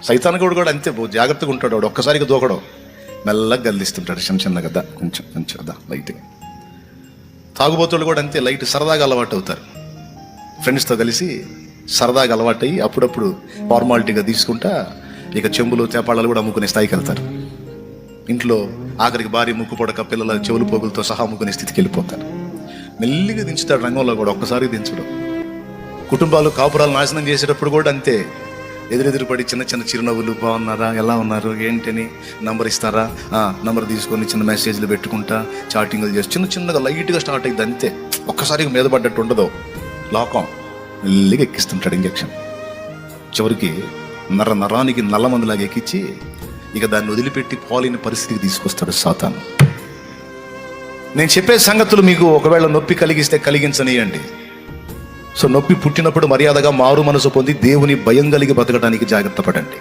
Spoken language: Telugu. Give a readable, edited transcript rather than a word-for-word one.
సైతాను కూడా అంతే, జాగ్రత్తగా ఉంటాడు వాడు, ఒక్కసారిగా దూకడం, మెల్లగా గల్లిస్తుంటాడు చిన్నగా, కొంచెం కొంచెం లైట్గా. తాగుబోతులు కూడా అంతే, లైట్ సరదాగా అలవాటు అవుతారు. ఫ్రెండ్స్తో కలిసి సరదాగా అలవాటు అయ్యి అప్పుడప్పుడు ఫార్మాలిటీగా తీసుకుంటా ఇక చెంబులు తేపాళాలు కూడా అమ్ముకునే స్థాయికి వెళ్తారు. ఇంట్లో ఆఖరికి భార్య ముక్కు పొడక పిల్లల చెవులు పోగులతో సహా అమ్ముకునే స్థితికి వెళ్ళిపోతారు. మెల్లిగా దించుతాడు రంగంలో కూడా, ఒక్కసారి దించడం. కుటుంబాలు కాపురాలు నాశనం చేసేటప్పుడు కూడా అంతే, ఎదురెదురు పడి చిన్న చిన్న చిరునవ్వులు, బాగున్నారా, ఎలా ఉన్నారు, ఏంటని, నంబర్ ఇస్తారా, నంబర్ తీసుకొని చిన్న మెసేజ్లు పెట్టుకుంటా చాటింగ్లు చేసి చిన్నగా లైట్గా స్టార్ట్ అయ్యింది అంతే. ఒక్కసారిగా మీద పడ్డట్టు ఉండదు, లోకం మెల్లిగా ఎక్కిస్తుంటాడు ఇంజక్షన్. చివరికి నరానికి నల్లమందులాగా ఎక్కించి ఇక దాన్ని వదిలిపెట్టి పోలేని పరిస్థితికి తీసుకొస్తాడు సాతాను. నేను చెప్పే సంగతులు మీకు ఒకవేళ నొప్పి కలిగిస్తే కలిగించనియండి. సో నొప్పి పుట్టినప్పుడు మర్యాదగా మారు మనసు పొంది దేవుని భయం కలిగి బతకడానికి జాగ్రత్త పడండి.